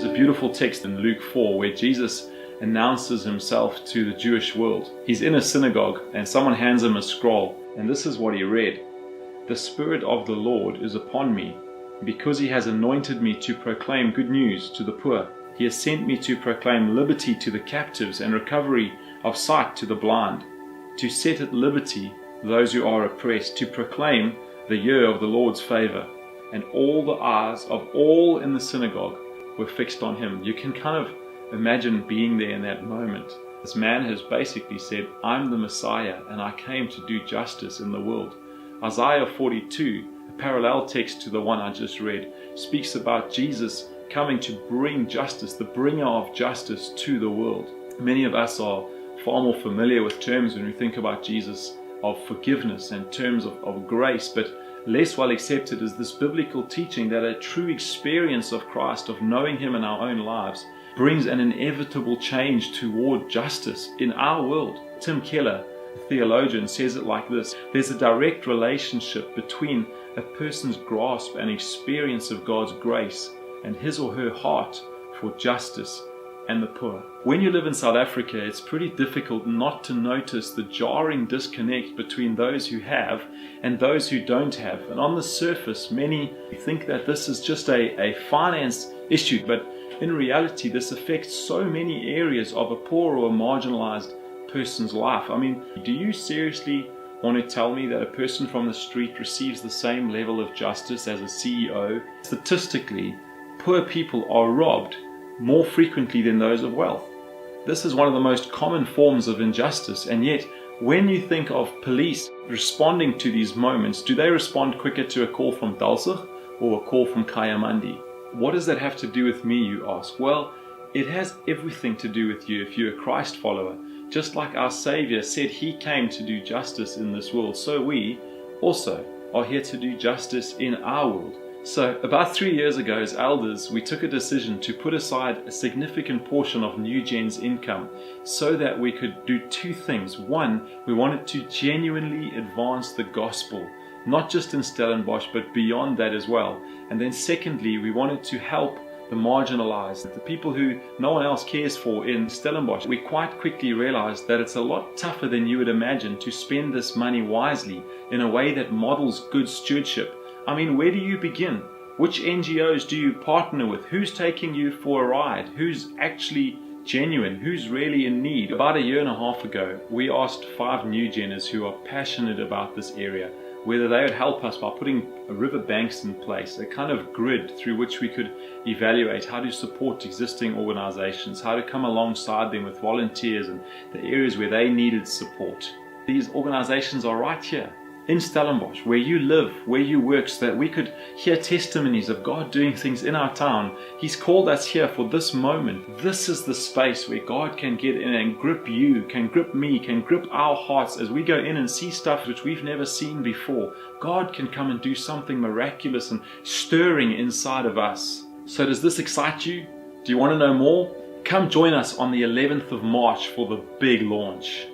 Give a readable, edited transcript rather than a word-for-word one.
There's a beautiful text in Luke 4 where Jesus announces himself to the Jewish world. He's in a synagogue and someone hands him a scroll, and this is what he read. "The Spirit of the Lord is upon me, because he has anointed me to proclaim good news to the poor. He has sent me to proclaim liberty to the captives and recovery of sight to the blind, to set at liberty those who are oppressed, to proclaim the year of the Lord's favor." And all the eyes of all in the synagogue were fixed on him. You can kind of imagine being there in that moment. This man has basically said, "I'm the Messiah and I came to do justice in the world." Isaiah 42, a parallel text to the one I just read, speaks about Jesus coming to bring justice, the bringer of justice to the world. Many of us are far more familiar with terms when we think about Jesus of forgiveness and terms of grace, but less well accepted is this biblical teaching that a true experience of Christ, of knowing Him in our own lives, brings an inevitable change toward justice in our world. Tim Keller, a theologian, says it like this: there's a direct relationship between a person's grasp and experience of God's grace and his or her heart for justice and the poor. When you live in South Africa, it's pretty difficult not to notice the jarring disconnect between those who have and those who don't have. And on the surface, many think that this is just a finance issue, but in reality, this affects so many areas of a poor or a marginalized person's life. I mean, do you seriously want to tell me that a person from the street receives the same level of justice as a CEO? Statistically, poor people are robbed more frequently than those of wealth. This is one of the most common forms of injustice, and yet when you think of police responding to these moments, do they respond quicker to a call from Dalsig or a call from Kayamandi? What does that have to do with me, you ask? Well, it has everything to do with you if you're a Christ follower. Just like our Savior said He came to do justice in this world, so we also are here to do justice in our world. So about 3 years ago, as elders, we took a decision to put aside a significant portion of New Gen's income so that we could do two things. One, we wanted to genuinely advance the gospel, not just in Stellenbosch, but beyond that as well. And then secondly, we wanted to help the marginalized, the people who no one else cares for in Stellenbosch. We quite quickly realized that it's a lot tougher than you would imagine to spend this money wisely in a way that models good stewardship. I mean, where do you begin? Which NGOs do you partner with? Who's taking you for a ride? Who's actually genuine? Who's really in need? About 1.5 years ago, we asked 5 New Geners who are passionate about this area whether they would help us by putting river banks in place, a kind of grid through which we could evaluate how to support existing organizations, how to come alongside them with volunteers in the areas where they needed support. These organizations are right here in Stellenbosch, where you live, where you work, so that we could hear testimonies of God doing things in our town. He's called us here for this moment. This is the space where God can get in and grip you, can grip me, can grip our hearts as we go in and see stuff which we've never seen before. God can come and do something miraculous and stirring inside of us. So does this excite you? Do you want to know more? Come join us on the 11th of March for the big launch.